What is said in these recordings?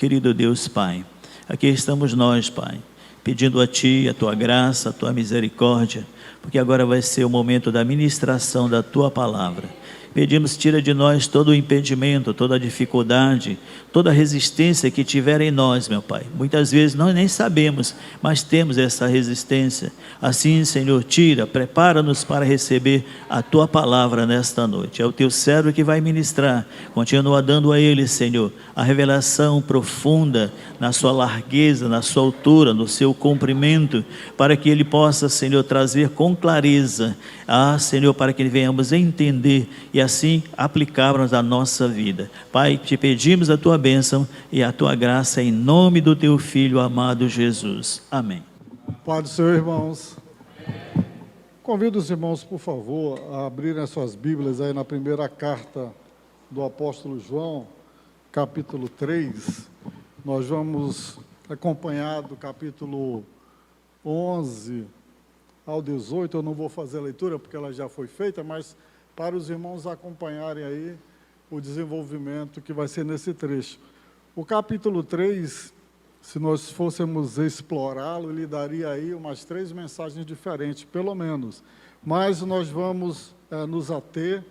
Querido Deus Pai, aqui estamos nós, Pai, pedindo a Ti a Tua graça, a Tua misericórdia, porque agora vai ser o momento da ministração da Tua palavra. Pedimos, tira de nós todo o impedimento, toda a dificuldade, toda a resistência que tiver em nós, meu Pai. Muitas vezes nós nem sabemos, mas temos essa resistência. Assim, Senhor, tira, prepara-nos para receber a Tua palavra nesta noite. É o Teu servo que vai ministrar. Continua dando a ele, Senhor, a revelação profunda na sua largueza, na sua altura, no seu comprimento, para que ele possa, Senhor, trazer com clareza, Senhor, para que venhamos entender e assim aplicarmos a nossa vida. Pai, te pedimos a Tua bênção e a Tua graça em nome do Teu Filho amado Jesus. Amém. Pai do Senhor, irmãos. Convido os irmãos, por favor, a abrirem as suas Bíblias aí na primeira carta do apóstolo João, capítulo 3. Nós vamos acompanhar do capítulo 11 ao 18, eu não vou fazer a leitura porque ela já foi feita, mas para os irmãos acompanharem aí o desenvolvimento que vai ser nesse trecho. O capítulo 3, se nós fôssemos explorá-lo, ele daria aí umas 3 mensagens diferentes, pelo menos. Mas nós vamos nos ater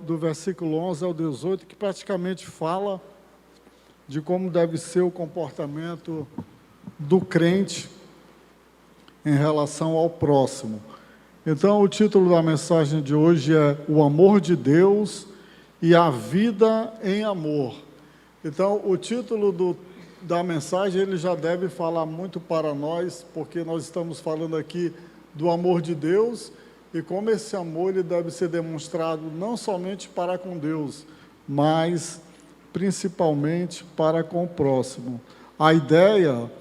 do versículo 11 ao 18, que praticamente fala de como deve ser o comportamento do crente em relação ao próximo. Então, o título da mensagem de hoje é O Amor de Deus e a Vida em Amor. Então, o título da mensagem, ele já deve falar muito para nós, porque nós estamos falando aqui do amor de Deus e como esse amor ele deve ser demonstrado não somente para com Deus, mas principalmente para com o próximo. A ideia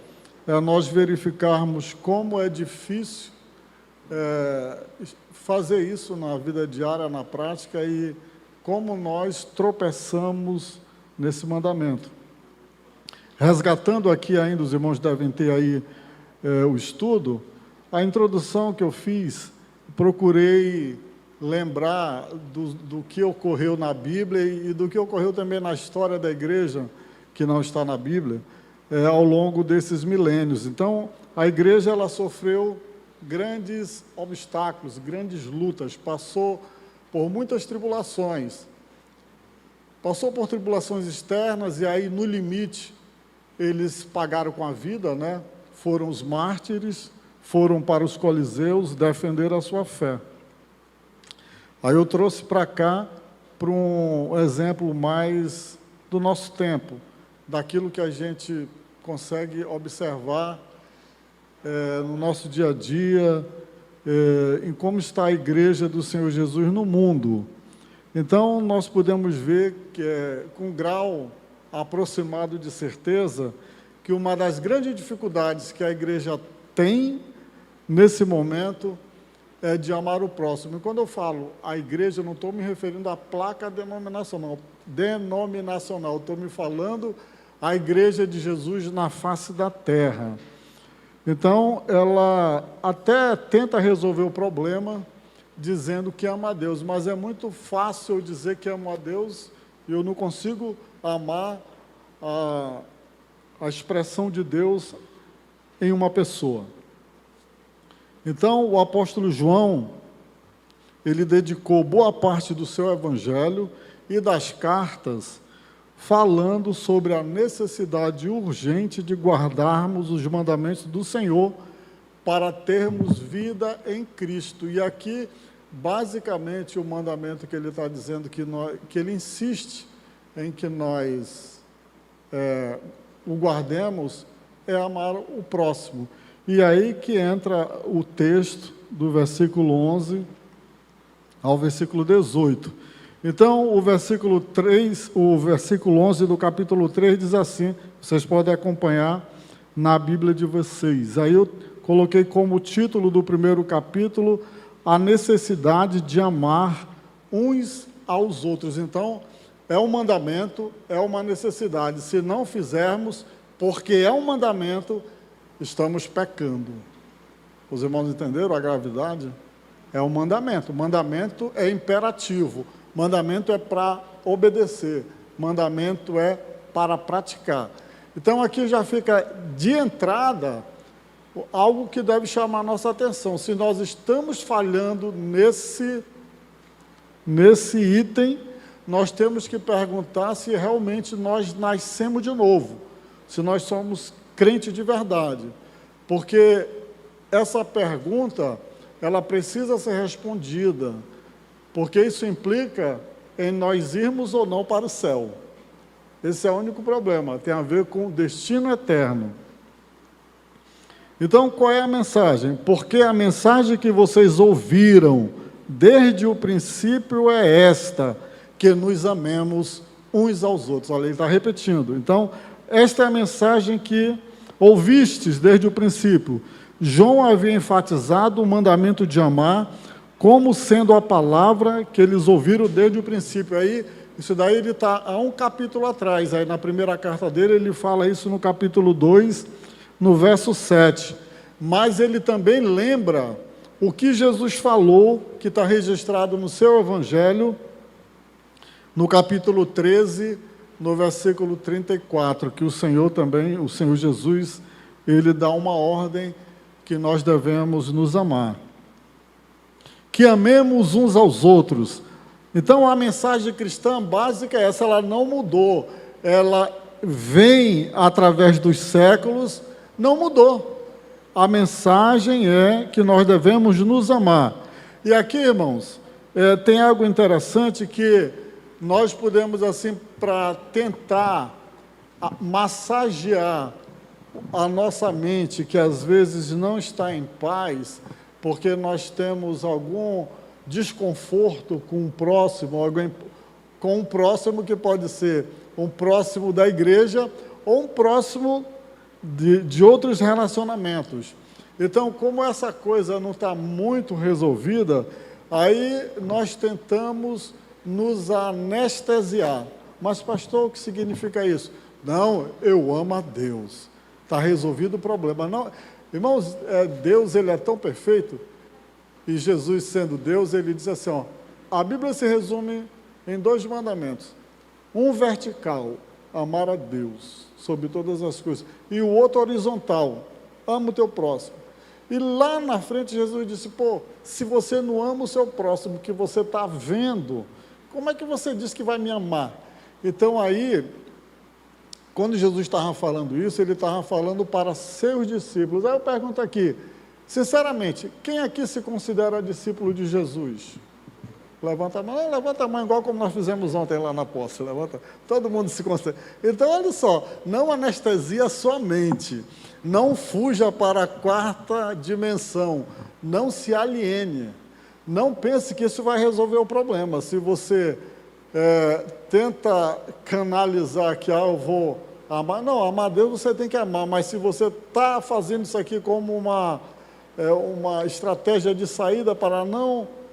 é nós verificarmos como é difícil fazer isso na vida diária, na prática, e como nós tropeçamos nesse mandamento. Resgatando aqui ainda, os irmãos devem ter aí o estudo, a introdução que eu fiz, procurei lembrar do que ocorreu na Bíblia e do que ocorreu também na história da igreja, que não está na Bíblia, ao longo desses milênios. Então, a igreja ela sofreu grandes obstáculos, grandes lutas, passou por muitas tribulações. Passou por tribulações externas e aí, no limite, eles pagaram com a vida, né? Foram os mártires, foram para os coliseus defender a sua fé. Aí eu trouxe para cá, para um exemplo mais do nosso tempo, daquilo que a gente consegue observar no nosso dia a dia, em como está a igreja do Senhor Jesus no mundo. Então, nós podemos ver que, com um grau aproximado de certeza, que uma das grandes dificuldades que a igreja tem nesse momento é de amar o próximo. E quando eu falo a igreja, eu não estou me referindo à placa denominacional, estou me falando a igreja de Jesus na face da terra. Então, ela até tenta resolver o problema dizendo que ama a Deus, mas é muito fácil eu dizer que amo a Deus e eu não consigo amar a expressão de Deus em uma pessoa. Então, o apóstolo João, ele dedicou boa parte do seu evangelho e das cartas falando sobre a necessidade urgente de guardarmos os mandamentos do Senhor para termos vida em Cristo. E aqui, basicamente, o mandamento que ele está dizendo que ele insiste em que nós o guardemos é amar o próximo. E aí que entra o texto do versículo 11 ao versículo 18. Então, o versículo 11 do capítulo 3 diz assim, vocês podem acompanhar na Bíblia de vocês. Aí eu coloquei como título do primeiro capítulo, a necessidade de amar uns aos outros. Então, é um mandamento, é uma necessidade. Se não fizermos, porque é um mandamento, estamos pecando. Os irmãos entenderam a gravidade? É um mandamento. O mandamento é imperativo. Mandamento é para obedecer. Mandamento é para praticar. Então, aqui já fica de entrada algo que deve chamar a nossa atenção. Se nós estamos falhando nesse item, nós temos que perguntar se realmente nós nascemos de novo, se nós somos crentes de verdade. Porque essa pergunta, ela precisa ser respondida, porque isso implica em nós irmos ou não para o céu. Esse é o único problema, tem a ver com o destino eterno. Então, qual é a mensagem? Porque a mensagem que vocês ouviram desde o princípio é esta, que nos amemos uns aos outros. Olha, ele está repetindo. Então, esta é a mensagem que ouvistes desde o princípio. João havia enfatizado o mandamento de amar como sendo a palavra que eles ouviram desde o princípio. Aí, isso daí ele está há um capítulo atrás. Aí, na primeira carta dele, ele fala isso no capítulo 2, no verso 7. Mas ele também lembra o que Jesus falou, que está registrado no seu Evangelho, no capítulo 13, no versículo 34, que o Senhor Jesus, ele dá uma ordem que nós devemos nos amar. Que amemos uns aos outros. Então, a mensagem cristã básica é essa, ela não mudou. Ela vem através dos séculos, não mudou. A mensagem é que nós devemos nos amar. E aqui, irmãos, tem algo interessante que nós podemos, assim, para tentar massagear a nossa mente, que às vezes não está em paz, porque nós temos algum desconforto com o próximo, com um próximo que pode ser um próximo da igreja ou um próximo de outros relacionamentos. Então, como essa coisa não está muito resolvida, aí nós tentamos nos anestesiar. Mas, pastor, o que significa isso? Não, eu amo a Deus. Está resolvido o problema. Não, irmãos, Deus, ele é tão perfeito, e Jesus sendo Deus, ele diz assim, ó, a Bíblia se resume em 2 mandamentos. Um vertical, amar a Deus sobre todas as coisas, e o outro horizontal, ama o teu próximo. E lá na frente Jesus disse, se você não ama o seu próximo, que você está vendo, como é que você diz que vai me amar? Então aí, quando Jesus estava falando isso, ele estava falando para seus discípulos. Aí eu pergunto aqui, sinceramente, quem aqui se considera discípulo de Jesus? Levanta a mão igual como nós fizemos ontem lá na posse. Levanta, todo mundo se considera. Então, olha só, não anestesia a sua mente, não fuja para a 4ª dimensão, não se aliene, não pense que isso vai resolver o problema. Se você tenta canalizar que eu vou amar, não, amar Deus você tem que amar, mas se você está fazendo isso aqui como uma estratégia de saída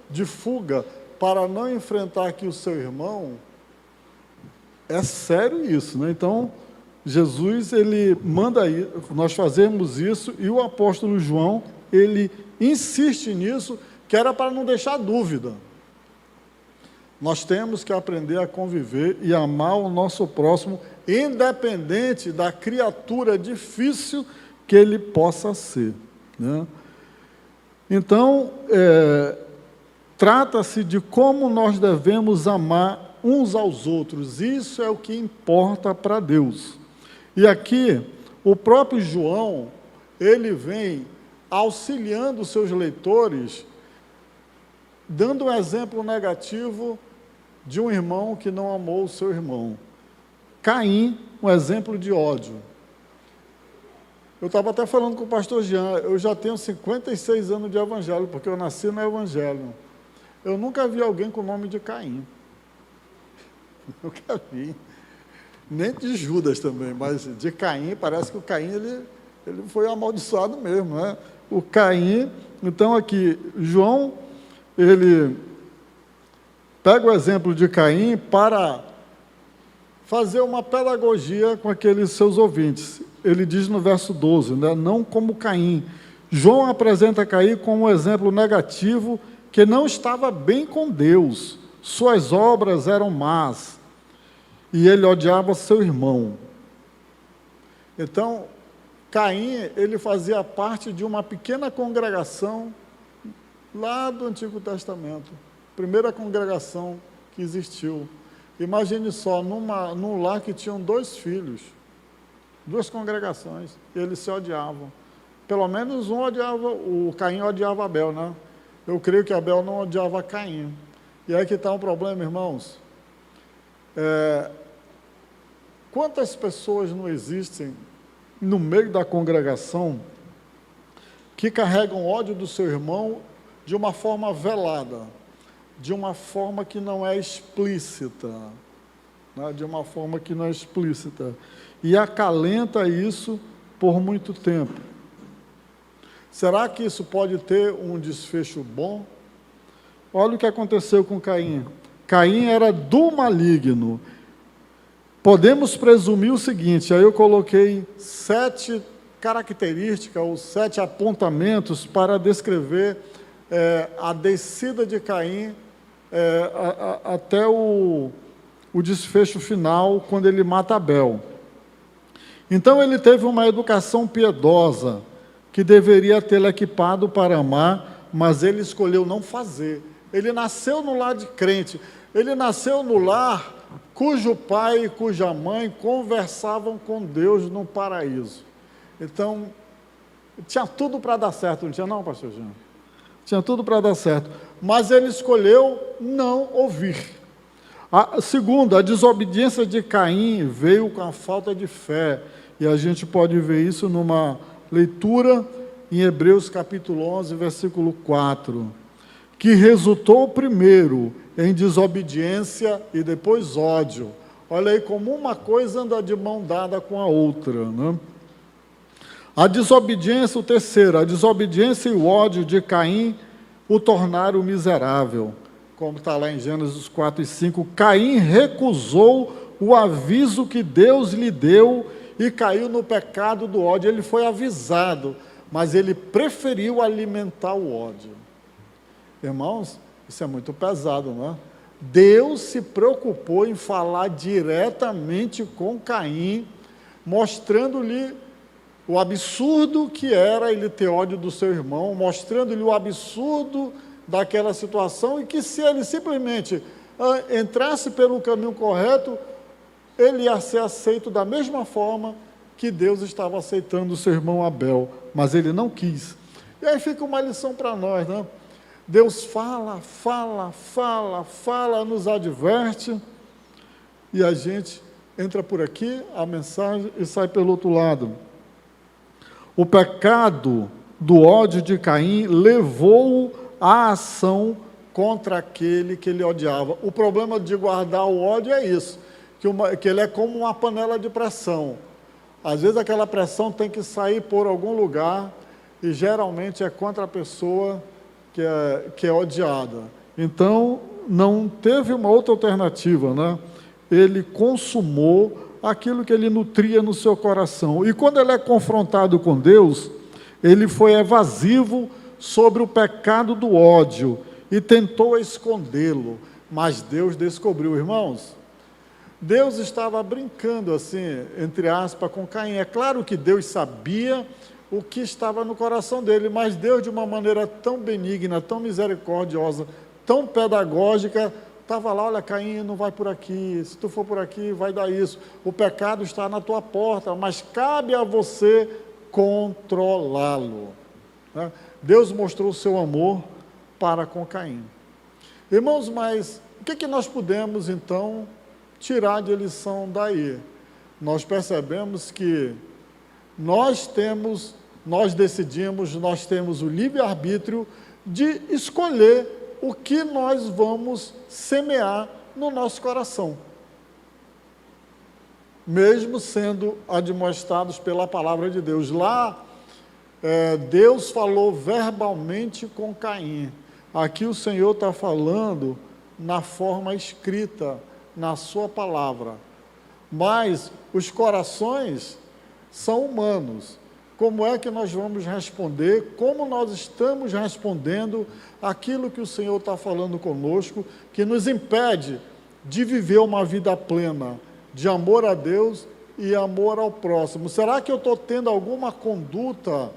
de fuga, para não enfrentar aqui o seu irmão, é sério isso, né? Então, Jesus, ele manda aí, nós fazemos isso, e o apóstolo João, ele insiste nisso, que era para não deixar dúvida. Nós temos que aprender a conviver e amar o nosso próximo, independente da criatura difícil que ele possa ser, né? Então, trata-se de como nós devemos amar uns aos outros. Isso é o que importa para Deus. E aqui, o próprio João, ele vem auxiliando os seus leitores, dando um exemplo negativo de um irmão que não amou o seu irmão. Caim, um exemplo de ódio. Eu estava até falando com o pastor Jean, eu já tenho 56 anos de evangelho, porque eu nasci no evangelho. Eu nunca vi alguém com o nome de Caim. Nunca vi. Nem de Judas também, mas de Caim, parece que o Caim, ele foi amaldiçoado mesmo, né? O Caim, então aqui, João, ele pega o exemplo de Caim para fazer uma pedagogia com aqueles seus ouvintes. Ele diz no verso 12, né? Não como Caim. João apresenta Caim como um exemplo negativo que não estava bem com Deus. Suas obras eram más. E ele odiava seu irmão. Então, Caim, ele fazia parte de uma pequena congregação lá do Antigo Testamento, primeira congregação que existiu. Imagine só, num lar que tinham 2 filhos, 2 congregações, e eles se odiavam. Pelo menos um odiava, o Caim odiava Abel, né? Eu creio que Abel não odiava Caim. E aí que está um problema, irmãos. Quantas pessoas não existem no meio da congregação que carregam ódio do seu irmão de uma forma velada, de uma forma que não é explícita, né? De uma forma que não é explícita, e acalenta isso por muito tempo. Será que isso pode ter um desfecho bom? Olha o que aconteceu com Caim. Caim era do maligno. Podemos presumir o seguinte, aí eu coloquei 7 características, ou 7 apontamentos para descrever a descida de Caim até o desfecho final, quando ele mata Abel. Então ele teve uma educação piedosa, que deveria tê-lo equipado para amar, mas ele escolheu não fazer. Ele nasceu no lar de crente, ele nasceu no lar cujo pai e cuja mãe conversavam com Deus no paraíso. Então, tinha tudo para dar certo, não tinha não, pastor Jean? Tinha tudo para dar certo, mas ele escolheu não ouvir. Segundo, a desobediência de Caim veio com a falta de fé, e a gente pode ver isso numa leitura em Hebreus capítulo 11, versículo 4, que resultou primeiro em desobediência e depois ódio. Olha aí como uma coisa anda de mão dada com a outra, né? A desobediência, o terceiro, a desobediência e o ódio de Caim o tornaram miserável. Como está lá em Gênesis 4 e 5, Caim recusou o aviso que Deus lhe deu e caiu no pecado do ódio. Ele foi avisado, mas ele preferiu alimentar o ódio. Irmãos, isso é muito pesado, não é? Deus se preocupou em falar diretamente com Caim, mostrando-lhe o absurdo que era ele ter ódio do seu irmão, mostrando-lhe o absurdo daquela situação, e que se ele simplesmente entrasse pelo caminho correto, ele ia ser aceito da mesma forma que Deus estava aceitando o seu irmão Abel, mas ele não quis. E aí fica uma lição para nós, né? Deus fala, nos adverte, e a gente entra por aqui, a mensagem, e sai pelo outro lado. O pecado do ódio de Caim levou-o à ação contra aquele que ele odiava. O problema de guardar o ódio é isso, que ele é como uma panela de pressão. Às vezes aquela pressão tem que sair por algum lugar, e geralmente é contra a pessoa que é odiada. Então, não teve uma outra alternativa, né? Ele consumou aquilo que ele nutria no seu coração. E quando ele é confrontado com Deus, ele foi evasivo sobre o pecado do ódio e tentou escondê-lo, mas Deus descobriu. Irmãos, Deus estava brincando assim, entre aspas, com Caim. É claro que Deus sabia o que estava no coração dele, mas Deus, de uma maneira tão benigna, tão misericordiosa, tão pedagógica, estava lá: olha, Caim, não vai por aqui, se tu for por aqui, vai dar isso, o pecado está na tua porta, mas cabe a você controlá-lo. Né? Deus mostrou o seu amor para com Caim. Irmãos, mas o que nós podemos, então, tirar de lição daí? Nós percebemos que nós decidimos, nós temos o livre-arbítrio de escolher o que nós vamos semear no nosso coração, mesmo sendo admoestados pela palavra de Deus. Lá, Deus falou verbalmente com Caim. Aqui o Senhor está falando na forma escrita, na sua palavra. Mas os corações são humanos. Como é que nós vamos responder? Como nós estamos respondendo aquilo que o Senhor está falando conosco, que nos impede de viver uma vida plena, de amor a Deus e amor ao próximo. Será que eu estou tendo alguma conduta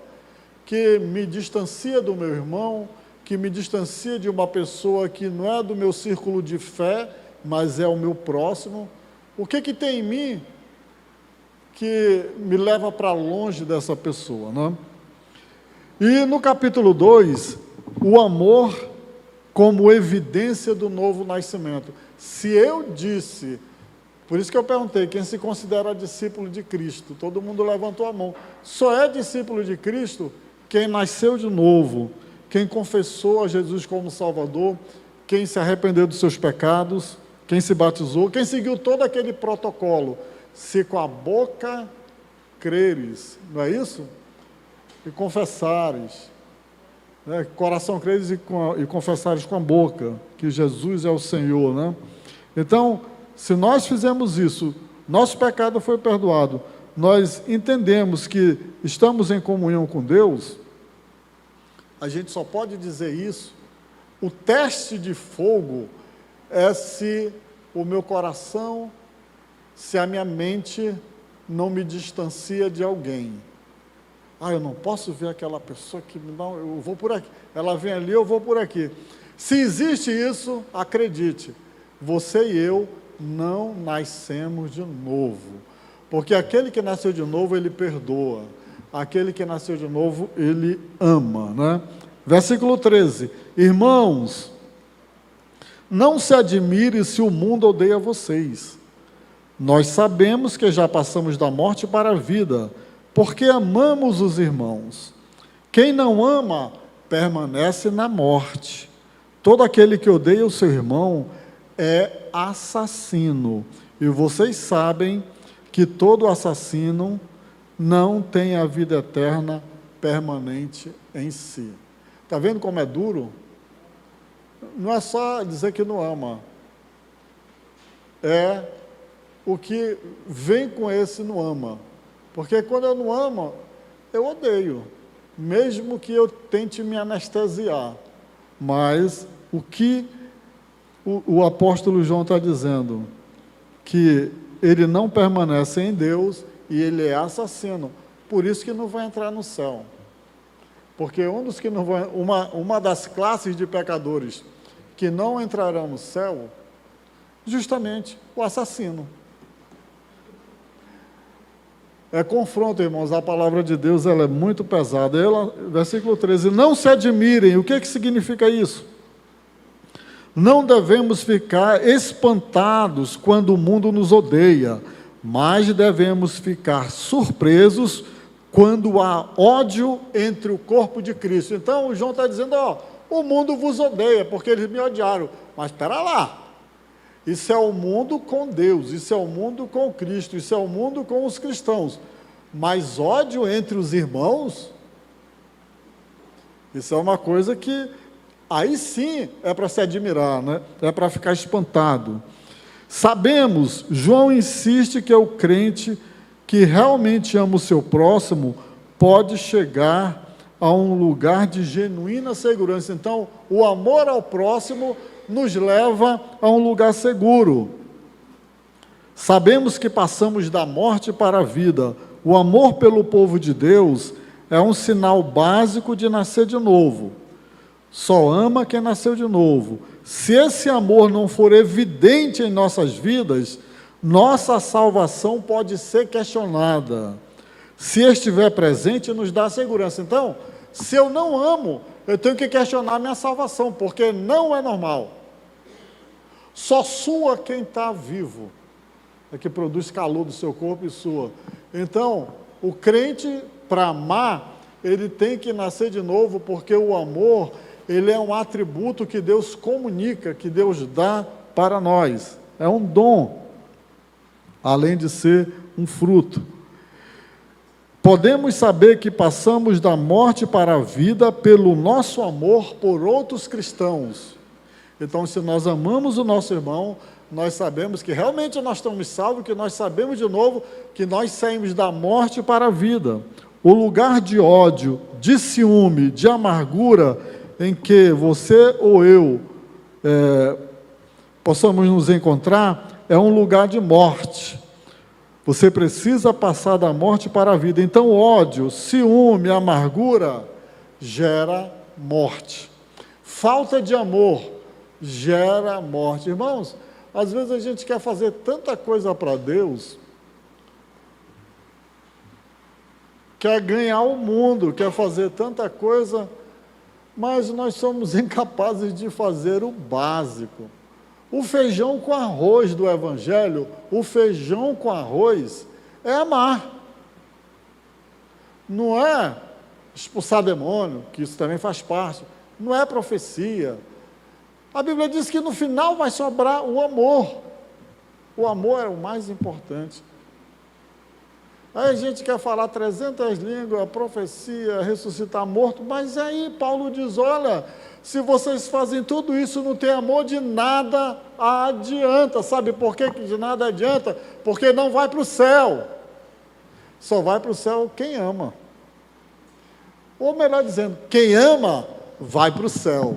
que me distancia do meu irmão, que me distancia de uma pessoa que não é do meu círculo de fé, mas é o meu próximo? O que tem em mim que me leva para longe dessa pessoa, né? E no capítulo 2, o amor como evidência do novo nascimento. Se eu disse, por isso que eu perguntei, quem se considera discípulo de Cristo? Todo mundo levantou a mão. Só é discípulo de Cristo quem nasceu de novo, quem confessou a Jesus como Salvador, quem se arrependeu dos seus pecados, quem se batizou, quem seguiu todo aquele protocolo. Se com a boca creres, não é isso? E confessares, né? Coração creres e confessares com a boca, que Jesus é o Senhor, né? Então, se nós fizermos isso, nosso pecado foi perdoado, nós entendemos que estamos em comunhão com Deus, a gente só pode dizer isso. O teste de fogo é se o meu coração, se a minha mente não me distancia de alguém. Eu não posso ver aquela pessoa que não, eu vou por aqui. Ela vem ali, eu vou por aqui. Se existe isso, acredite, você e eu não nascemos de novo. Porque aquele que nasceu de novo, ele perdoa. Aquele que nasceu de novo, ele ama, né? Versículo 13. Irmãos, não se admire se o mundo odeia vocês. Nós sabemos que já passamos da morte para a vida, porque amamos os irmãos. Quem não ama, permanece na morte. Todo aquele que odeia o seu irmão é assassino. E vocês sabem que todo assassino não tem a vida eterna permanente em si. Está vendo como é duro? Não é só dizer que não ama. É o que vem com esse não ama. Porque quando eu não amo, eu odeio. Mesmo que eu tente me anestesiar. Mas o que o apóstolo João está dizendo? Que ele não permanece em Deus e ele é assassino. Por isso que não vai entrar no céu. Porque uma das classes de pecadores que não entrarão no céu, justamente o assassino. É confronto, irmãos, a palavra de Deus ela é muito pesada. Versículo 13, não se admirem. O que significa isso? Não devemos ficar espantados quando o mundo nos odeia, mas devemos ficar surpresos quando há ódio entre o corpo de Cristo. Então, o João está dizendo, o mundo vos odeia, porque eles me odiaram. Mas espera lá, isso é o mundo com Deus, isso é o mundo com Cristo, isso é o mundo com os cristãos. Mas ódio entre os irmãos, isso é uma coisa que, aí sim, é para se admirar, né? É para ficar espantado. Sabemos, João insiste que o crente que realmente ama o seu próximo pode chegar a um lugar de genuína segurança. Então, o amor ao próximo nos leva a um lugar seguro. Sabemos que passamos da morte para a vida. O amor pelo povo de Deus é um sinal básico de nascer de novo. Só ama quem nasceu de novo. Se esse amor não for evidente em nossas vidas, nossa salvação pode ser questionada. Se estiver presente, nos dá segurança. Então, se eu não amo, eu tenho que questionar a minha salvação, porque não é normal. Só sua quem está vivo, é que produz calor do seu corpo e sua. Então, o crente, para amar, ele tem que nascer de novo, porque o amor, ele é um atributo que Deus comunica, que Deus dá para nós. É um dom, além de ser um fruto. Podemos saber que passamos da morte para a vida pelo nosso amor por outros cristãos. Então, se nós amamos o nosso irmão, nós sabemos que realmente nós estamos salvos, que nós sabemos de novo que nós saímos da morte para a vida. O lugar de ódio, de ciúme, de amargura, em que você ou eu possamos nos encontrar, é um lugar de morte. Você precisa passar da morte para a vida. Então, ódio, ciúme, amargura gera morte. Falta de amor gera morte. Irmãos, às vezes a gente quer fazer tanta coisa para Deus, quer ganhar o mundo, quer fazer tanta coisa, mas nós somos incapazes de fazer o básico. O feijão com arroz do Evangelho, o feijão com arroz é amar. Não é expulsar demônio, que isso também faz parte. Não é profecia. A Bíblia diz que no final vai sobrar o amor. O amor é o mais importante. Aí a gente quer falar 300 línguas, profecia, ressuscitar morto, mas aí Paulo diz, olha, se vocês fazem tudo isso, não tem amor, de nada adianta. Sabe por que de nada adianta? Porque não vai para o céu. Só vai para o céu quem ama. Ou melhor dizendo, quem ama, vai para o céu.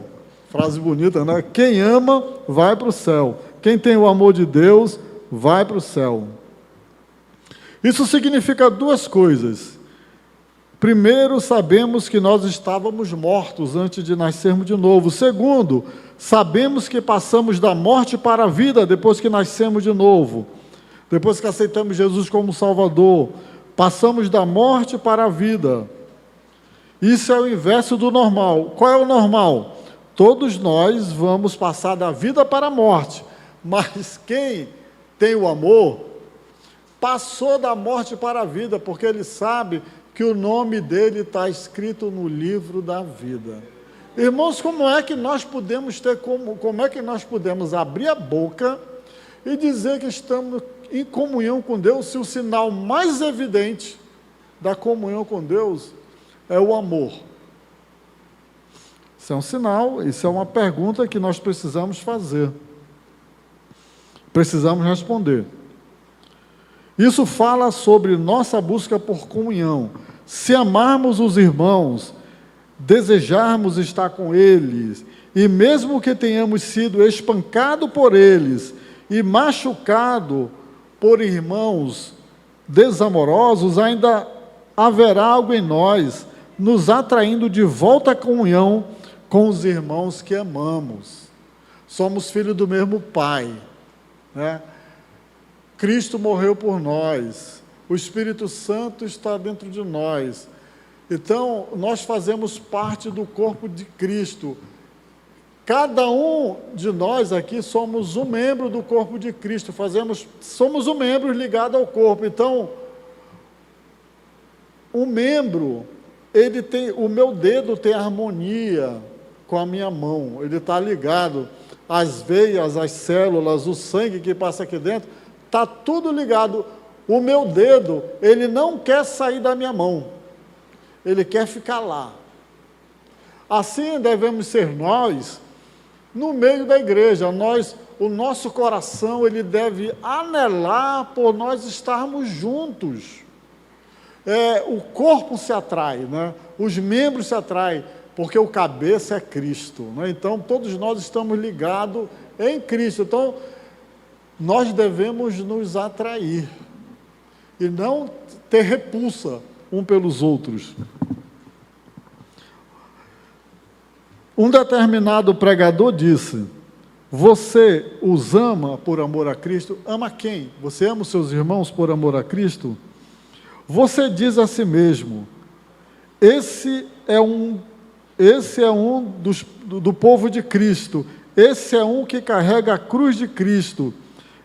Frase bonita, né? Quem ama, vai para o céu. Quem tem o amor de Deus, vai para o céu. Isso significa duas coisas. Primeiro, sabemos que nós estávamos mortos antes de nascermos de novo. Segundo, sabemos que passamos da morte para a vida depois que nascemos de novo. Depois que aceitamos Jesus como Salvador, passamos da morte para a vida. Isso é o inverso do normal. Qual é o normal? Todos nós vamos passar da vida para a morte. Mas quem tem o amor, passou da morte para a vida, porque ele sabe que o nome dele está escrito no livro da vida. Irmãos, como é que nós podemos como é que nós podemos abrir a boca e dizer que estamos em comunhão com Deus, se o sinal mais evidente da comunhão com Deus é o amor? Isso é um sinal, isso é uma pergunta que nós precisamos fazer. Precisamos responder. Isso fala sobre nossa busca por comunhão. Se amarmos os irmãos, desejarmos estar com eles, e mesmo que tenhamos sido espancados por eles e machucados por irmãos desamorosos, ainda haverá algo em nós nos atraindo de volta à comunhão com os irmãos que amamos. Somos filhos do mesmo Pai, né? Cristo morreu por nós, o Espírito Santo está dentro de nós. Então, nós fazemos parte do corpo de Cristo. Cada um de nós aqui somos um membro do corpo de Cristo, somos um membro ligado ao corpo. Então, o membro, o meu dedo tem harmonia com a minha mão, ele está ligado às veias, às células, o sangue que passa aqui dentro, está tudo ligado. O meu dedo, ele não quer sair da minha mão, ele quer ficar lá. Assim devemos ser nós, no meio da igreja. O nosso coração, ele deve anelar por nós estarmos juntos. O corpo se atrai, né? Os membros se atraem, porque o cabeça é Cristo, né? Então, todos nós estamos ligados em Cristo. Então, nós devemos nos atrair e não ter repulsa um pelos outros. Um determinado pregador disse: você os ama por amor a Cristo? Ama quem? Você ama os seus irmãos por amor a Cristo? Você diz a si mesmo: esse é um do povo de Cristo, esse é um que carrega a cruz de Cristo,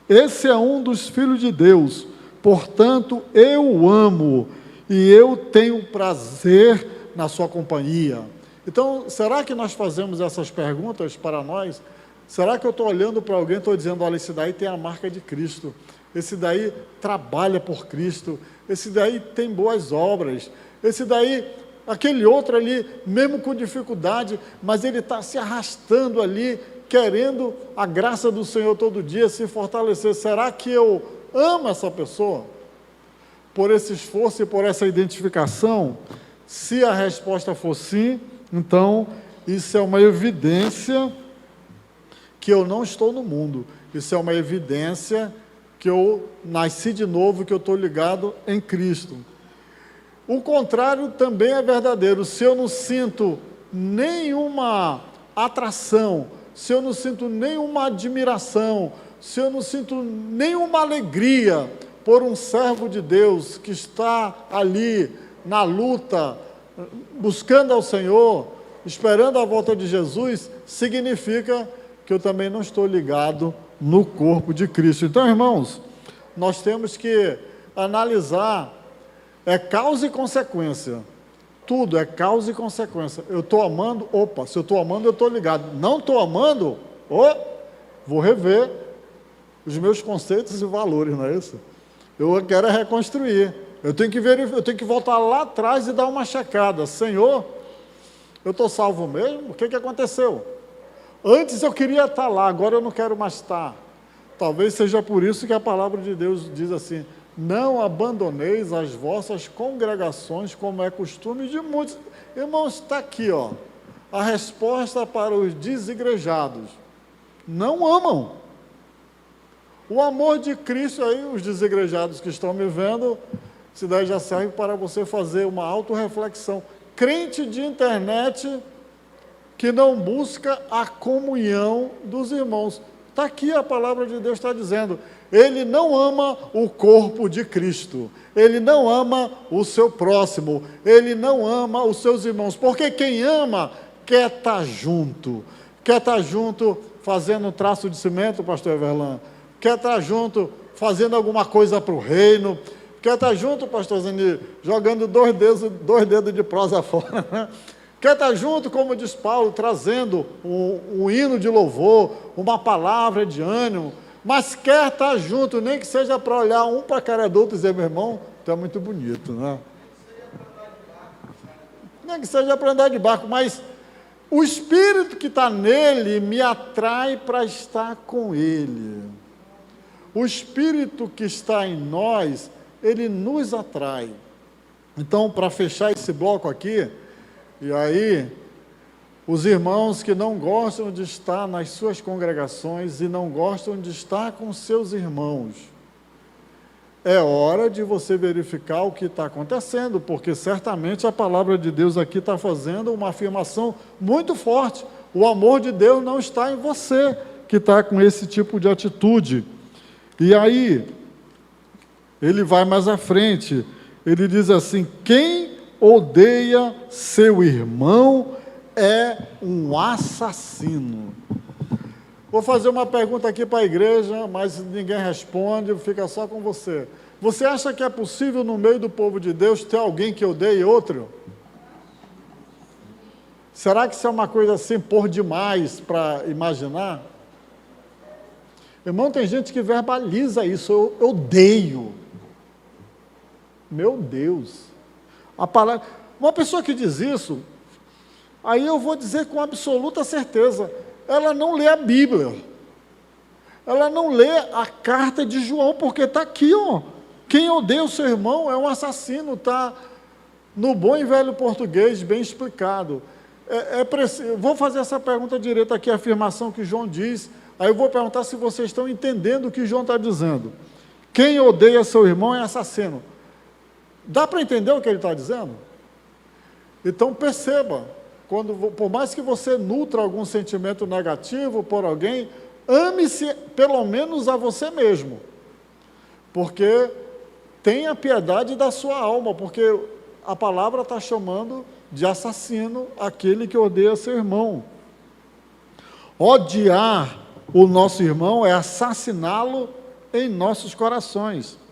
esse é um dos filhos de Deus, portanto eu o amo e eu tenho prazer na sua companhia. Então, será que nós fazemos essas perguntas para nós? Será que eu estou olhando para alguém e estou dizendo: olha, esse daí tem a marca de Cristo, esse daí trabalha por Cristo, esse daí tem boas obras, esse daí, aquele outro ali, mesmo com dificuldade, mas ele está se arrastando ali, querendo a graça do Senhor todo dia, se fortalecer. Será que eu amo essa pessoa? Por esse esforço e por essa identificação? Se a resposta for sim, então isso é uma evidência que eu não estou no mundo. Isso é uma evidência que eu nasci de novo, que eu estou ligado em Cristo. O contrário também é verdadeiro. Se eu não sinto nenhuma atração, se eu não sinto nenhuma admiração, se eu não sinto nenhuma alegria por um servo de Deus que está ali na luta, buscando ao Senhor, esperando a volta de Jesus, significa que eu também não estou ligado no corpo de Cristo. Então, irmãos, nós temos que analisar, causa e consequência. Tudo é causa e consequência. Eu estou amando, se eu estou amando, eu estou ligado. Não estou amando, vou rever os meus conceitos e valores, não é isso? Eu quero reconstruir. Eu tenho que voltar lá atrás e dar uma checada. Senhor, eu estou salvo mesmo? O que aconteceu? Antes eu queria estar lá, agora eu não quero mais estar. Talvez seja por isso que a palavra de Deus diz assim: não abandoneis as vossas congregações, como é costume de muitos. Irmãos, está aqui, a resposta para os desigrejados. Não amam. O amor de Cristo, aí, os desigrejados que estão me vendo, se daí já serve para você fazer uma autorreflexão. Crente de internet que não busca a comunhão dos irmãos. Está aqui a palavra de Deus está dizendo. Ele não ama o corpo de Cristo. Ele não ama o seu próximo. Ele não ama os seus irmãos. Porque quem ama quer estar junto. Quer estar junto fazendo um traço de cimento, pastor Everlan. Quer estar junto fazendo alguma coisa para o reino. Quer estar junto, pastor Zani, jogando dois dedos de prosa fora, né? Quer estar junto, como diz Paulo, trazendo um hino de louvor, uma palavra de ânimo, mas quer estar junto, nem que seja para olhar um para a cara do outro e dizer: meu irmão, tu é muito bonito, né? Nem que seja para andar de barco, mas o Espírito que está nele me atrai para estar com ele. O Espírito que está em nós, ele nos atrai. Então, para fechar esse bloco aqui, e aí, os irmãos que não gostam de estar nas suas congregações e não gostam de estar com seus irmãos, é hora de você verificar o que está acontecendo, porque certamente a palavra de Deus aqui está fazendo uma afirmação muito forte. O amor de Deus não está em você, que está com esse tipo de atitude. E aí, ele vai mais à frente, ele diz assim: quem odeia seu irmão é um assassino. Vou fazer uma pergunta aqui para a igreja, mas ninguém responde, fica só com você. Você acha que é possível no meio do povo de Deus ter alguém que odeie outro? Será que isso é uma coisa assim por demais para imaginar? Irmão, tem gente que verbaliza isso: eu odeio. Meu Deus. A palavra, uma pessoa que diz isso, aí eu vou dizer com absoluta certeza, ela não lê a Bíblia, ela não lê a carta de João, porque está aqui, quem odeia o seu irmão é um assassino, está no bom e velho português, bem explicado. Vou fazer essa pergunta direita aqui, a afirmação que João diz, aí eu vou perguntar se vocês estão entendendo o que João está dizendo. Quem odeia seu irmão é assassino. Dá para entender o que ele está dizendo? Então perceba, por mais que você nutra algum sentimento negativo por alguém, ame-se pelo menos a você mesmo, porque tenha piedade da sua alma, porque a palavra está chamando de assassino aquele que odeia seu irmão. Odiar o nosso irmão é assassiná-lo em nossos corações.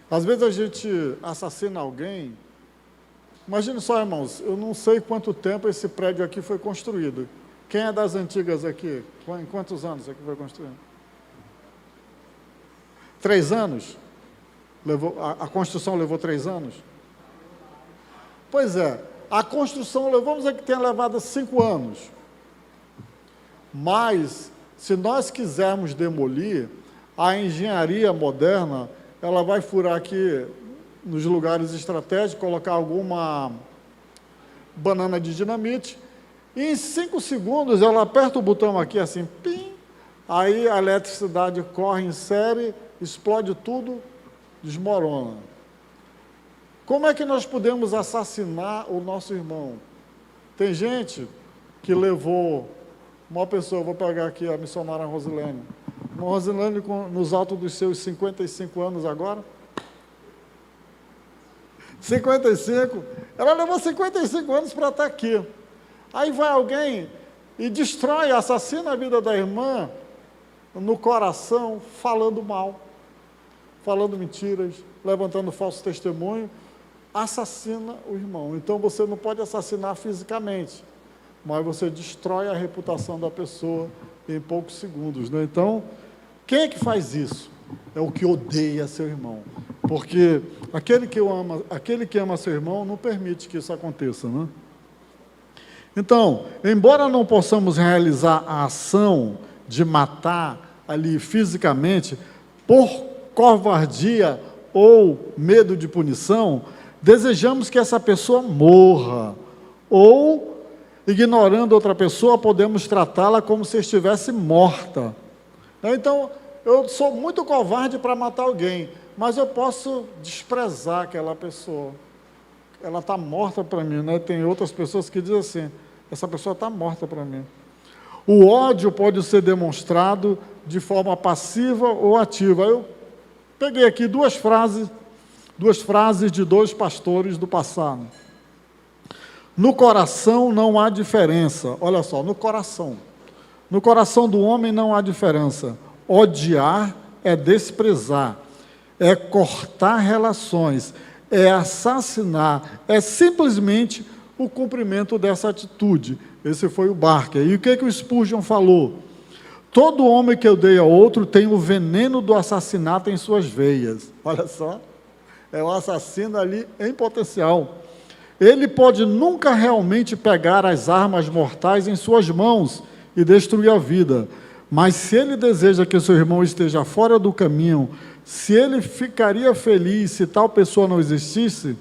Às vezes a gente assassina alguém. Imagine só, irmãos, eu não sei quanto tempo esse prédio aqui foi construído. Quem é das antigas aqui? Em quantos anos aqui foi construído? 3 anos? A construção levou 3 anos? Pois é, a construção, vamos dizer que tenha levado 5 anos. Mas, se nós quisermos demolir, a engenharia moderna, ela vai furar aqui nos lugares estratégicos, colocar alguma banana de dinamite, e em 5 segundos ela aperta o botão aqui assim, pim, aí a eletricidade corre em série, explode tudo, desmorona. Como é que nós podemos assassinar o nosso irmão? Tem gente que levou uma pessoa, vou pegar aqui a missionária Rosilene, uma Rosilene nos altos dos seus 55 anos agora, 55, ela levou 55 anos para estar aqui. Aí vai alguém e destrói, assassina a vida da irmã no coração, falando mal, falando mentiras, levantando falso testemunho, assassina o irmão. Então você não pode assassinar fisicamente, mas você destrói a reputação da pessoa em poucos segundos, né? Então, quem é que faz isso? É o que odeia seu irmão. Porque aquele que ama seu irmão não permite que isso aconteça, né? Então, embora não possamos realizar a ação de matar ali fisicamente, por covardia ou medo de punição, desejamos que essa pessoa morra, ou, ignorando outra pessoa, podemos tratá-la como se estivesse morta. Então, eu sou muito covarde para matar alguém, mas eu posso desprezar aquela pessoa. Ela está morta para mim, né? Tem outras pessoas que dizem assim, essa pessoa está morta para mim. O ódio pode ser demonstrado de forma passiva ou ativa. Eu peguei aqui duas frases de dois pastores do passado. No coração não há diferença. Olha só, no coração. No coração do homem não há diferença. Odiar é desprezar, é cortar relações, é assassinar, é simplesmente o cumprimento dessa atitude. Esse foi o Barker. E o que o Spurgeon falou? Todo homem que odeia outro tem o veneno do assassinato em suas veias. Olha só, é um assassino ali em potencial. Ele pode nunca realmente pegar as armas mortais em suas mãos e destruir a vida, mas se ele deseja que seu irmão esteja fora do caminho, se ele ficaria feliz se tal pessoa não existisse,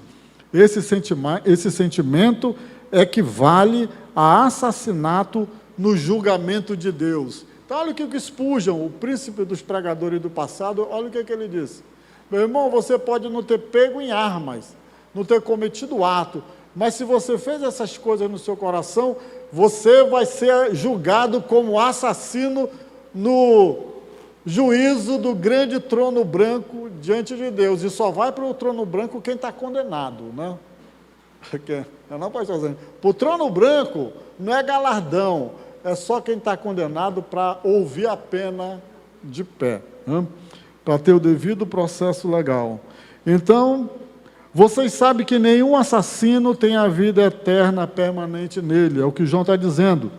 esse sentimento equivale a assassinato no julgamento de Deus. Então, olha o que o Spurgeon, o príncipe dos pregadores do passado, olha o que ele disse. Meu irmão, você pode não ter pego em armas, não ter cometido ato, mas se você fez essas coisas no seu coração, você vai ser julgado como assassino no juízo do grande trono branco diante de Deus. E só vai para o trono branco quem está condenado, né? Não pode fazer. Para o trono branco não é galardão, é só quem está condenado para ouvir a pena de pé, né? Para ter o devido processo legal. Então, vocês sabem que nenhum assassino tem a vida eterna permanente nele, é o que João está dizendo.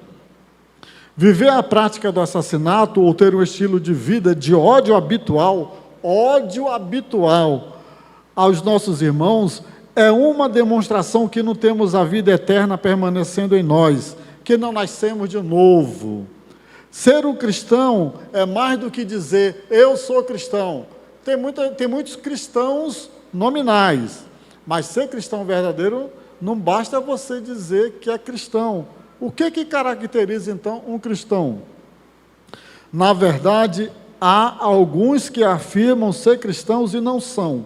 Viver a prática do assassinato ou ter um estilo de vida de ódio habitual aos nossos irmãos, é uma demonstração que não temos a vida eterna permanecendo em nós, que não nascemos de novo. Ser um cristão é mais do que dizer, eu sou cristão. Tem muitos cristãos nominais, mas ser cristão verdadeiro não basta você dizer que é cristão. O que caracteriza, então, um cristão? Na verdade, há alguns que afirmam ser cristãos e não são.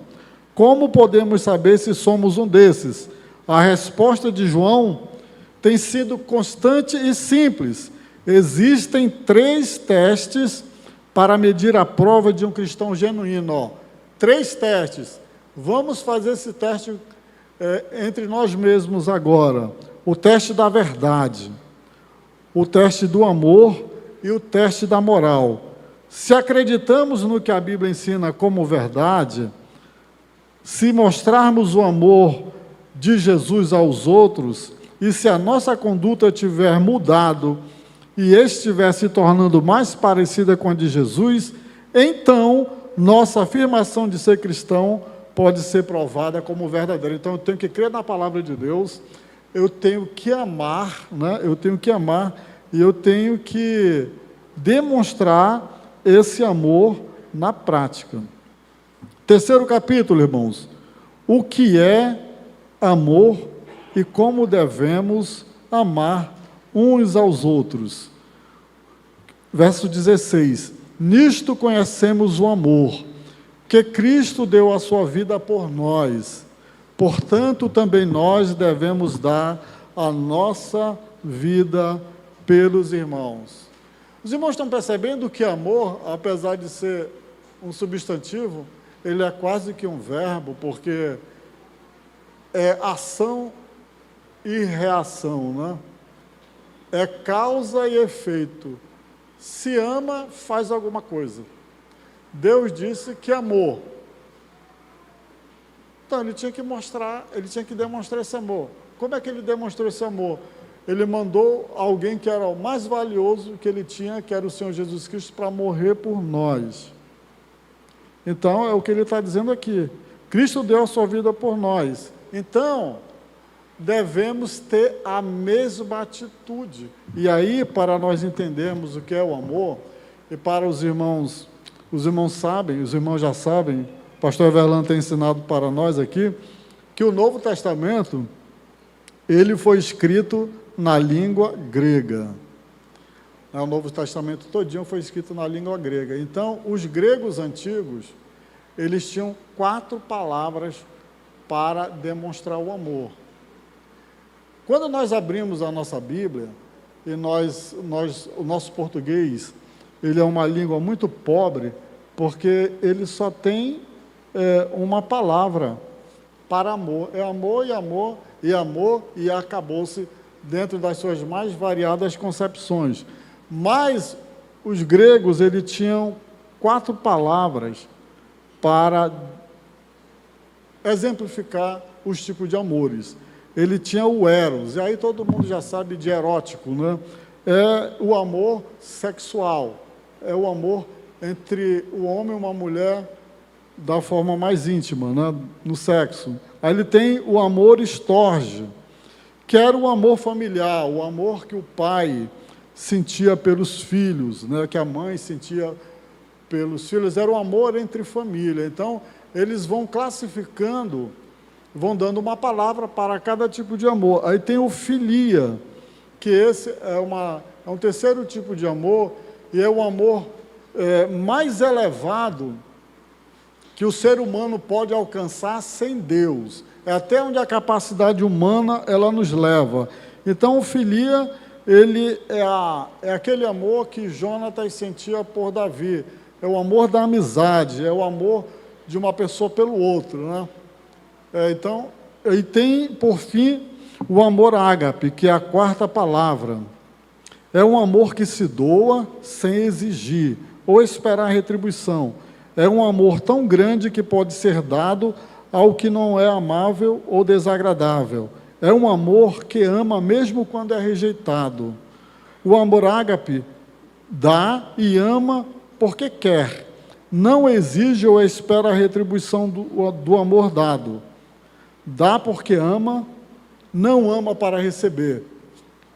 Como podemos saber se somos um desses? A resposta de João tem sido constante e simples. Existem 3 testes para medir a prova de um cristão genuíno. 3 testes. Vamos fazer esse teste entre nós mesmos agora. O teste da verdade, o teste do amor e o teste da moral. Se acreditamos no que a Bíblia ensina como verdade, se mostrarmos o amor de Jesus aos outros, e se a nossa conduta tiver mudado e estiver se tornando mais parecida com a de Jesus, então nossa afirmação de ser cristão pode ser provada como verdadeira. Então eu tenho que crer na palavra de Deus, eu tenho que amar, né? Eu tenho que amar e eu tenho que demonstrar esse amor na prática. 3º capítulo, irmãos. O que é amor e como devemos amar uns aos outros. Verso 16: nisto conhecemos o amor, que Cristo deu a sua vida por nós. Portanto, também nós devemos dar a nossa vida pelos irmãos. Os irmãos estão percebendo que amor, apesar de ser um substantivo, ele é quase que um verbo, porque é ação e reação, né? É causa e efeito. Se ama, faz alguma coisa. Deus disse que amou. Então, ele tinha que demonstrar esse amor. Como é que ele demonstrou esse amor? Ele mandou alguém que era o mais valioso que ele tinha, que era o Senhor Jesus Cristo, para morrer por nós. Então, é o que ele está dizendo aqui. Cristo deu a sua vida por nós. Então, devemos ter a mesma atitude. E aí, para nós entendermos o que é o amor, e para os irmãos sabem, os irmãos já sabem, o pastor Everlan tem ensinado para nós aqui, que o Novo Testamento, ele foi escrito na língua grega. O Novo Testamento todinho foi escrito na língua grega. Então, os gregos antigos, eles tinham 4 palavras para demonstrar o amor. Quando nós abrimos a nossa Bíblia, e o nosso português, ele é uma língua muito pobre, porque ele só tem uma palavra para amor. É amor e amor, e amor, e acabou-se dentro das suas mais variadas concepções. Mas os gregos, eles tinham 4 palavras para exemplificar os tipos de amores. Ele tinha o eros, e aí todo mundo já sabe de erótico, né? É o amor sexual, é o amor entre o homem e uma mulher da forma mais íntima, né? No sexo. Aí ele tem o amor estorge, que era o amor familiar, o amor que o pai sentia pelos filhos, né? Que a mãe sentia pelos filhos, era o amor entre família. Então, eles vão classificando, vão dando uma palavra para cada tipo de amor. Aí tem o filia, que esse é um terceiro tipo de amor, e é o amor mais elevado que o ser humano pode alcançar sem Deus. É até onde a capacidade humana ela nos leva. Então, o filia, ele é aquele amor que Jonatas sentia por Davi. É o amor da amizade, é o amor de uma pessoa pelo outro, né? Então, e tem, por fim, o amor ágape, que é a 4ª palavra. É um amor que se doa sem exigir ou esperar retribuição. É um amor tão grande que pode ser dado ao que não é amável ou desagradável. É um amor que ama mesmo quando é rejeitado. O amor ágape dá e ama porque quer. Não exige ou espera a retribuição do amor dado. Dá porque ama, não ama para receber.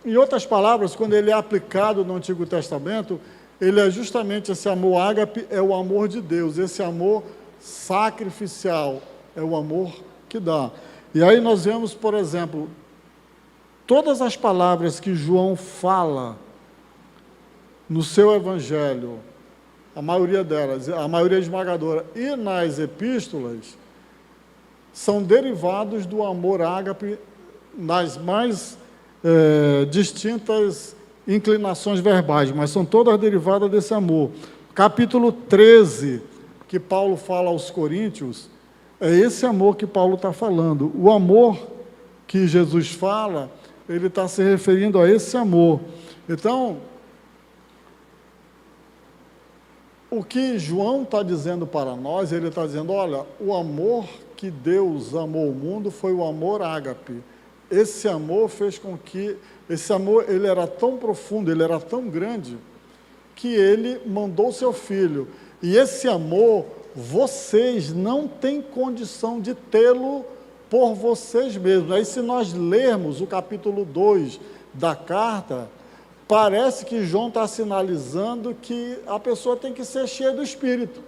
Em outras palavras, quando ele é aplicado no Antigo Testamento, ele é justamente esse amor ágape, é o amor de Deus, esse amor sacrificial, é o amor que dá. E aí nós vemos, por exemplo, todas as palavras que João fala no seu evangelho, a maioria delas, a maioria esmagadora, e nas epístolas, são derivados do amor ágape nas mais distintas inclinações verbais, mas são todas derivadas desse amor. Capítulo 13, que Paulo fala aos Coríntios, é esse amor que Paulo está falando. O amor que Jesus fala, ele está se referindo a esse amor. Então, o que João está dizendo para nós, ele está dizendo, olha, o amor que Deus amou o mundo foi o amor ágape. Esse amor fez com que, esse amor, ele era tão profundo, ele era tão grande, que ele mandou seu filho. E esse amor, vocês não têm condição de tê-lo por vocês mesmos. Aí, se nós lermos o capítulo 2 da carta, parece que João está sinalizando que a pessoa tem que ser cheia do Espírito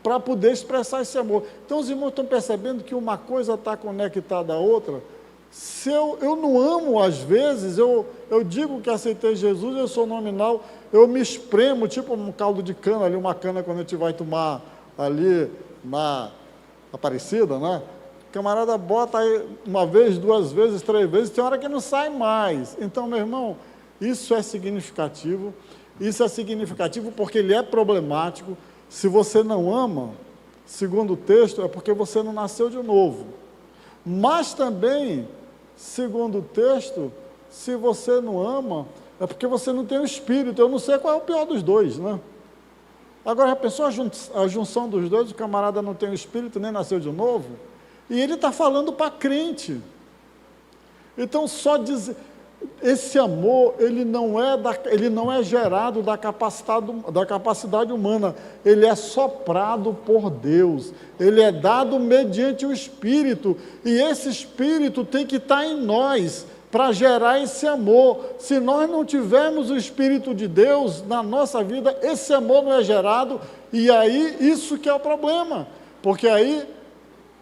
para poder expressar esse amor. Então, os irmãos estão percebendo que uma coisa está conectada à outra, Se eu não amo, às vezes, eu digo que aceitei Jesus, eu sou nominal, eu me espremo, tipo um caldo de cana ali, uma cana quando a gente vai tomar ali na Aparecida, né? O camarada bota aí uma vez, duas vezes, três vezes, tem hora que não sai mais. Então, meu irmão, isso é significativo porque ele é problemático. Se você não ama, segundo o texto, é porque você não nasceu de novo. Mas também, segundo o texto, se você não ama, é porque você não tem o Espírito. Eu não sei qual é o pior dos dois, né? Agora, já pensou a junção dos dois? O camarada não tem o Espírito, nem nasceu de novo? E ele está falando para crente. Então, só dizer... Esse amor, ele não é gerado da capacidade humana, ele é soprado por Deus, ele é dado mediante o Espírito, e esse Espírito tem que estar em nós, para gerar esse amor. Se nós não tivermos o Espírito de Deus na nossa vida, esse amor não é gerado, e aí isso que é o problema, porque aí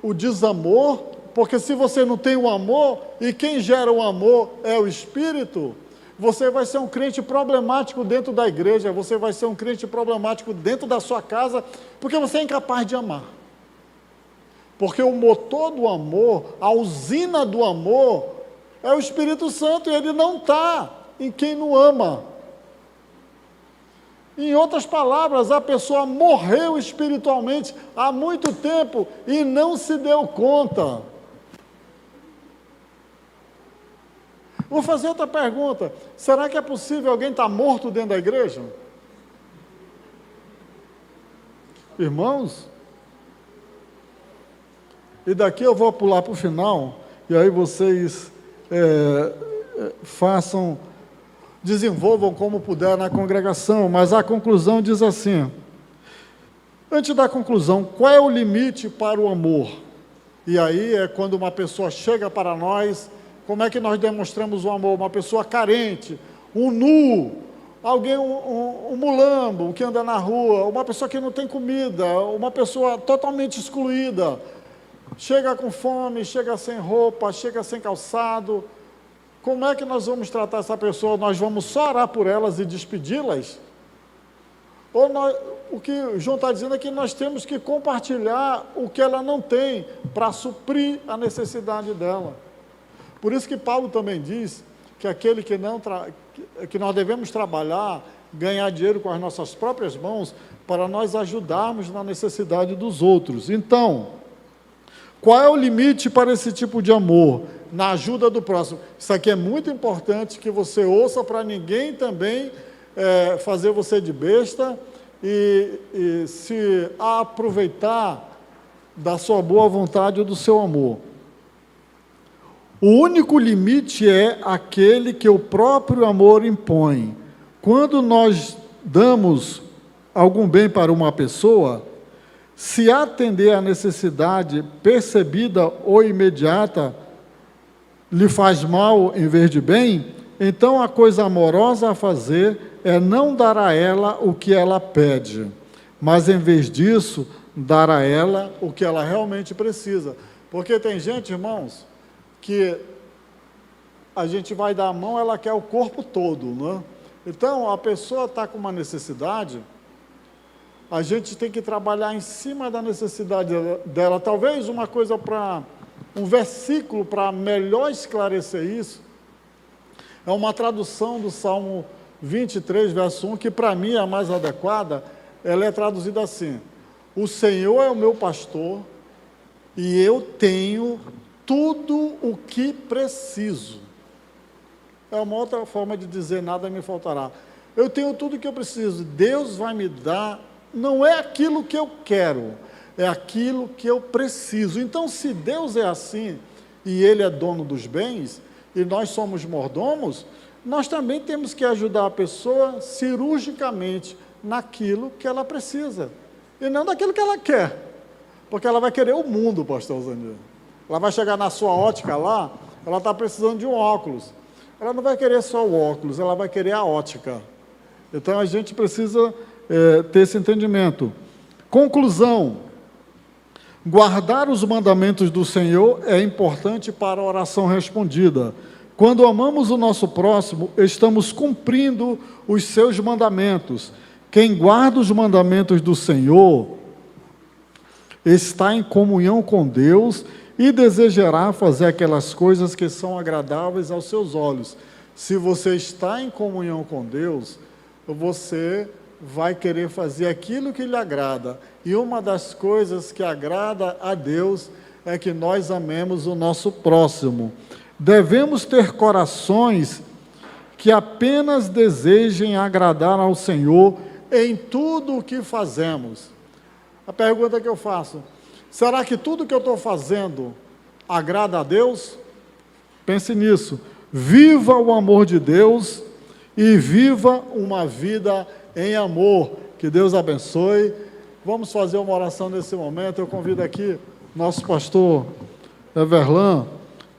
o desamor... Porque se você não tem o amor, e quem gera o amor é o Espírito, você vai ser um crente problemático dentro da igreja, você vai ser um crente problemático dentro da sua casa, porque você é incapaz de amar. Porque o motor do amor, a usina do amor, é o Espírito Santo, e ele não está em quem não ama. Em outras palavras, a pessoa morreu espiritualmente há muito tempo e não se deu conta. Vou fazer outra pergunta. Será que é possível alguém estar morto dentro da igreja? Irmãos, e daqui eu vou pular para o final, e aí vocês desenvolvam como puder na congregação, mas a conclusão diz assim, antes da conclusão, qual é o limite para o amor? E aí é quando uma pessoa chega para nós. Como é que nós demonstramos o amor? Uma pessoa carente, um nu, alguém, um mulambo que anda na rua, uma pessoa que não tem comida, uma pessoa totalmente excluída, chega com fome, chega sem roupa, chega sem calçado. Como é que nós vamos tratar essa pessoa? Nós vamos só orar por elas e despedi-las? Ou o que o João está dizendo é que nós temos que compartilhar o que ela não tem para suprir a necessidade dela. Por isso que Paulo também diz que aquele que nós devemos trabalhar, ganhar dinheiro com as nossas próprias mãos, para nós ajudarmos na necessidade dos outros. Então, qual é o limite para esse tipo de amor? Na ajuda do próximo. Isso aqui é muito importante que você ouça, para ninguém também fazer você de besta e se aproveitar da sua boa vontade ou do seu amor. O único limite é aquele que o próprio amor impõe. Quando nós damos algum bem para uma pessoa, se atender à necessidade percebida ou imediata lhe faz mal em vez de bem, então a coisa amorosa a fazer é não dar a ela o que ela pede, mas em vez disso, dar a ela o que ela realmente precisa. Porque tem gente, irmãos, que a gente vai dar a mão, ela quer o corpo todo, né? Então, a pessoa está com uma necessidade, a gente tem que trabalhar em cima da necessidade dela. Talvez uma coisa um versículo para melhor esclarecer isso, é uma tradução do Salmo 23, verso 1, que para mim é a mais adequada. Ela é traduzida assim: o Senhor é o meu pastor, e eu tenho tudo o que preciso. É uma outra forma de dizer: nada me faltará. Eu tenho tudo o que eu preciso, Deus vai me dar, não é aquilo que eu quero, é aquilo que eu preciso. Então, se Deus é assim, e Ele é dono dos bens, e nós somos mordomos, nós também temos que ajudar a pessoa cirurgicamente naquilo que ela precisa, e não naquilo que ela quer, porque ela vai querer o mundo, pastor Zanir. Ela vai chegar na sua ótica lá, ela está precisando de um óculos. Ela não vai querer só o óculos, ela vai querer a ótica. Então, a gente precisa ter esse entendimento. Conclusão: Guardar os mandamentos do Senhor é importante para a oração respondida. Quando amamos o nosso próximo, estamos cumprindo os seus mandamentos. Quem guarda os mandamentos do Senhor está em comunhão com Deus e desejará fazer aquelas coisas que são agradáveis aos seus olhos. Se você está em comunhão com Deus, você vai querer fazer aquilo que lhe agrada. E uma das coisas que agrada a Deus é que nós amemos o nosso próximo. Devemos ter corações que apenas desejem agradar ao Senhor em tudo o que fazemos. A pergunta que eu faço: será que tudo que eu estou fazendo agrada a Deus? Pense nisso. Viva o amor de Deus e viva uma vida em amor. Que Deus abençoe. Vamos fazer uma oração nesse momento. Eu convido aqui nosso pastor Everlan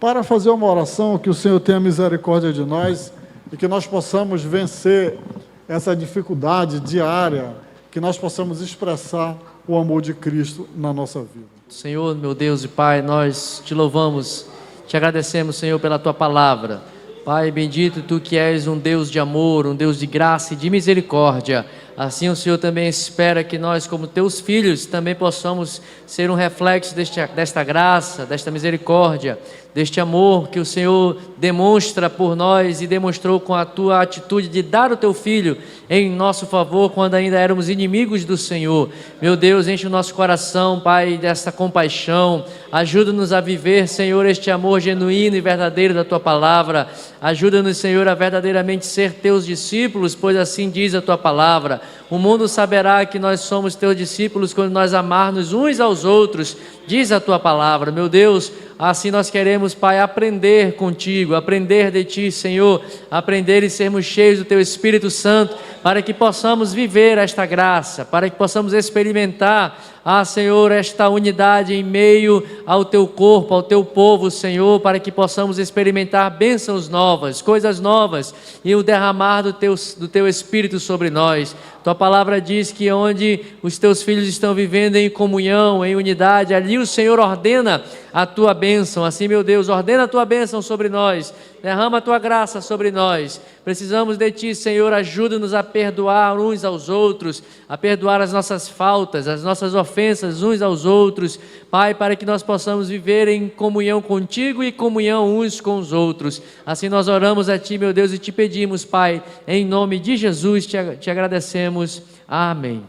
para fazer uma oração, que o Senhor tenha misericórdia de nós e que nós possamos vencer essa dificuldade diária, que nós possamos expressar o amor de Cristo na nossa vida. Senhor, meu Deus e Pai, nós te louvamos, te agradecemos, Senhor, pela Tua palavra. Pai bendito, Tu que és um Deus de amor, um Deus de graça e de misericórdia. Assim o Senhor também espera que nós, como Teus filhos, também possamos ser um reflexo desta graça, desta misericórdia, deste amor que o Senhor demonstra por nós e demonstrou com a Tua atitude de dar o Teu Filho em nosso favor quando ainda éramos inimigos do Senhor. Meu Deus, enche o nosso coração, Pai, dessa compaixão. Ajuda-nos a viver, Senhor, este amor genuíno e verdadeiro da Tua palavra. Ajuda-nos, Senhor, a verdadeiramente ser Teus discípulos, pois assim diz a Tua palavra. O mundo saberá que nós somos Teus discípulos quando nós amarmos uns aos outros, diz a Tua palavra. Meu Deus, assim nós queremos, Pai, aprender contigo, aprender de Ti, Senhor, aprender e sermos cheios do Teu Espírito Santo, para que possamos viver esta graça, para que possamos experimentar, Senhor, esta unidade em meio ao Teu corpo, ao Teu povo, Senhor, para que possamos experimentar bênçãos novas, coisas novas, e o derramar do Teu Espírito sobre nós. Tua palavra diz que onde os Teus filhos estão vivendo em comunhão, em unidade, ali o Senhor ordena a Tua bênção. Assim, meu Deus, ordena a Tua bênção sobre nós, derrama a Tua graça sobre nós. Precisamos de Ti, Senhor, ajuda-nos a perdoar uns aos outros, a perdoar as nossas faltas, as nossas ofensas uns aos outros, Pai, para que nós possamos viver em comunhão contigo e comunhão uns com os outros. Assim nós oramos a Ti, meu Deus, e Te pedimos, Pai, em nome de Jesus, te agradecemos. Amém.